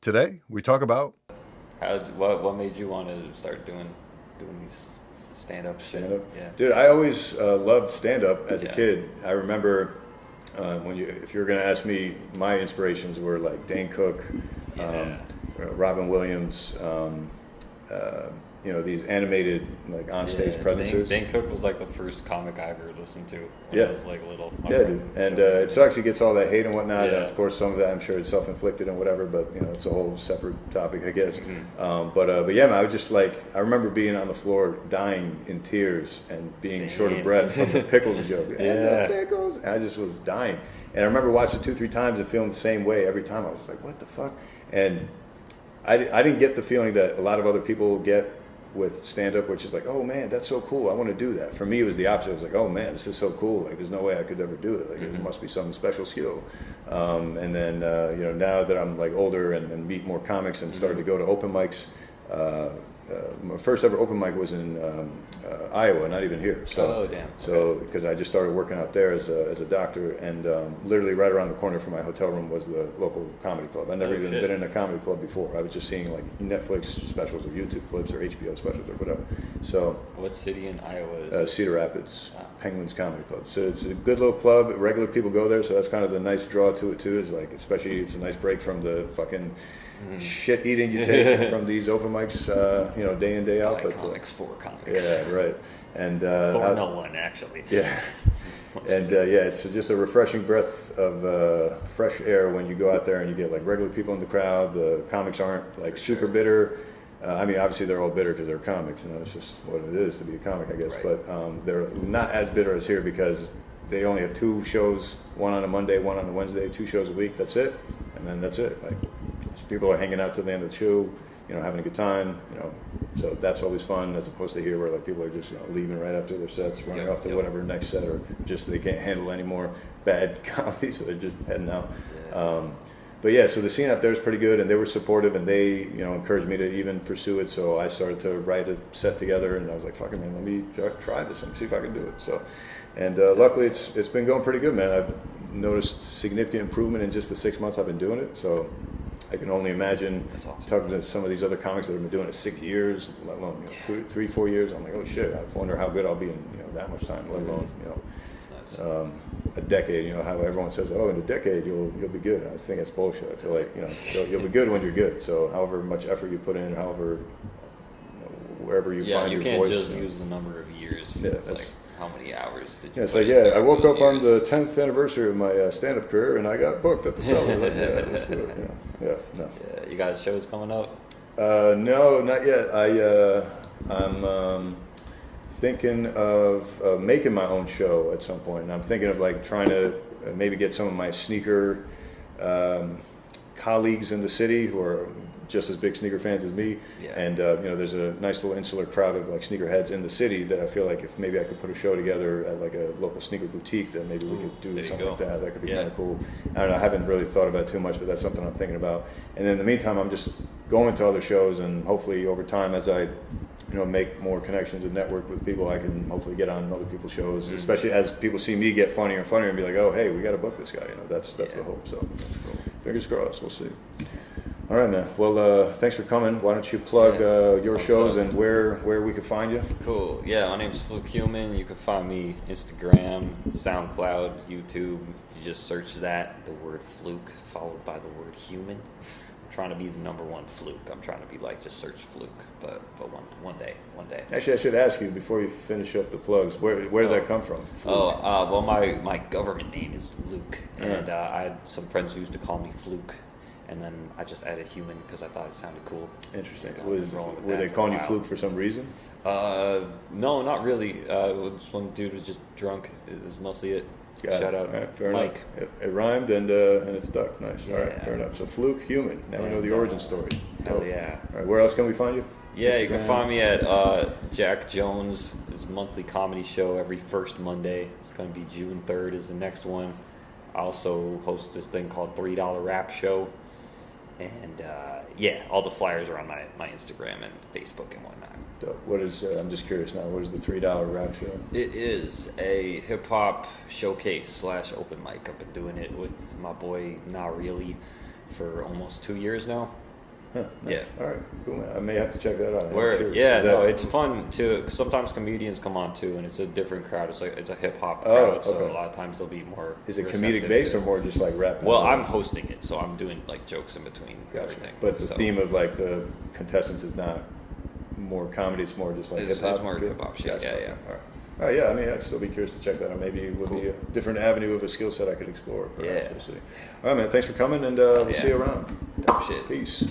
Today we talk about What made you want to start doing these stand up shit? stand up. Yeah. Dude, I always loved stand up as a Yeah. kid. I remember if you were going to ask me, my inspirations were like Dane Cook, Yeah. Robin Williams, uh, these animated like onstage presences. Dane Cook was like the first comic I ever listened to when Yeah. I was like little. Yeah, dude. And it sucks. He gets all that hate and whatnot. And Yeah. of course, some of that I'm sure is self-inflicted and whatever. But it's a whole separate topic, I guess. But yeah, man, I was just like, I remember being on the floor, dying in tears and being short of Same. breath from the pickles joke. Yeah. And the pickles. And I just was dying. And I remember watching it 2-3 times and feeling the same way every time. I was just like, what the fuck? And I didn't get the feeling that a lot of other people get with stand-up, which is like, oh man, that's so cool, I want to do that. For me, it was the opposite. I was like, oh man, this is so cool, like there's no way I could ever do it, like there must be some special skill. And then now that I'm like older and meet more comics and started to go to open mics, my first ever open mic was in Iowa, not even here. So, Oh, damn. So because I just started working out there as a doctor, and literally right around the corner from my hotel room was the local comedy club. I never Oh, even shit. been in a comedy club before. I was just seeing like Netflix specials or YouTube clips or HBO specials or whatever. So What city in Iowa is this? Cedar Rapids, Ah. Penguins Comedy Club. So it's a good little club. Regular people go there, so that's kind of the nice draw to it too. Is like, especially it's a nice break from the fucking shit eating you take from these open mics, day in day out. Like comics for comics. yeah, right. And For no one, actually. yeah. And it's just a refreshing breath of fresh air when you go out there and you get like regular people in the crowd. The comics aren't like super bitter. I mean, obviously they're all bitter because they're comics. It's just what it is to be a comic, I guess. Right. But they're not as bitter as here because they only have 2 shows, one on a Monday, one on a Wednesday, 2 shows a week. That's it, and then that's it. Like people are hanging out till the end of the show, having a good time. So that's always fun, as opposed to here where like people are just leaving right after their sets, running off to whatever next set, or just they can't handle any more bad comedy, so they're just heading out. But yeah, so the scene out there is pretty good, and they were supportive, and they encouraged me to even pursue it. So I started to write a set together, and I was like, "Fuck it, man, let me try this and see if I can do it." So, and luckily it's been going pretty good, man. I've noticed significant improvement in just the 6 months I've been doing it. So I can only imagine That's awesome. talking to some of these other comics that have been doing it 6 years, let alone 3, 4 years. I'm like, oh shit, I wonder how good I'll be in that much time, let alone That's nice. a decade. How everyone says, oh, in a decade you'll be good. I think that's bullshit. I feel like you'll be good when you're good. So however much effort you put in, however wherever you find you your can't voice. just use the number of years. Yeah, It's that's- like, how many hours did you Yeah, it's put like, into I woke those up on the years? 10th anniversary of my stand-up career, and I got booked at the Cellar. Like, yeah, let's do it. No. Yeah, you got shows coming up? No, not yet. I'm thinking of making my own show at some point, and I'm thinking of like trying to maybe get some of my sneaker colleagues in the city who are just as big sneaker fans as me. Yeah. And there's a nice little insular crowd of like sneakerheads in the city that I feel like if maybe I could put a show together at like a local sneaker boutique, then maybe we could do there you something go. like that. That could be Yeah. kind of cool. I don't know. I haven't really thought about it too much, but that's something I'm thinking about. And in the meantime, I'm just going to other shows, and hopefully over time, as I make more connections and network with people, I can hopefully get on other people's shows, especially as people see me get funnier and funnier and be like, oh, hey, we got to book this guy. That's the hope. So fingers crossed. We'll see. All right, man. Well, thanks for coming. Why don't you plug your Fun shows stuff. and where we can find you? Cool. Yeah, my name's Fluke Human. You can find me Instagram, SoundCloud, YouTube. You just search that, the word Fluke, followed by the word human. I'm trying to be the number one Fluke. I'm trying to be like, just search Fluke, but one day. Actually, I should ask you before you finish up the plugs. Where did that come from? Well, my government name is Luke, and I had some friends who used to call me Fluke, and then I just added human because I thought it sounded cool. Interesting. I've been rolling with Were that they for calling a you while. Fluke for some reason? No, not really. This one dude was just drunk. Is mostly it. Got Shout it. out, All right, fair Mike. enough. It rhymed and it stuck. Nice. All right, Yeah. fair enough. So Fluke, human. Now we know the origin story. Hell Dope. yeah. All right, where else can we find you? Yeah, you can Instagram? find me at Jack Jones' his monthly comedy show every first Monday. It's going to be June 3rd is the next one. I also host this thing called $3 Rap Show. And all the flyers are on my Instagram and Facebook and whatnot. Dope. What is? I'm just curious now. What is the $3 rap show? It is a hip hop showcase / open mic. I've been doing it with my boy Not Really for almost 2 years now. Huh, nice. Yeah. All right. Cool, man. I may have to check that out. I'm Where curious. yeah, Is no, that- it's fun too. 'Cause sometimes comedians come on too, and it's a different crowd. It's like it's a hip hop Oh, crowd, so okay. a lot of times they'll be more. Is it receptive comedic based to- or more just like rap? Well, battle? I'm hosting it, so I'm doing like jokes in between Gotcha. everything. But the So theme of like the contestants is not more comedy; it's more just like It's- hip hop. it's more hip-hop shit, yeah, yeah. All right. All right, yeah. I mean, I'd still be curious to check that out. Maybe it would be Cool. a different avenue of a skill set I could explore. Perhaps. Yeah. We'll see. All right, man. Thanks for coming, and we'll Yeah. see you around. dope shit. Peace.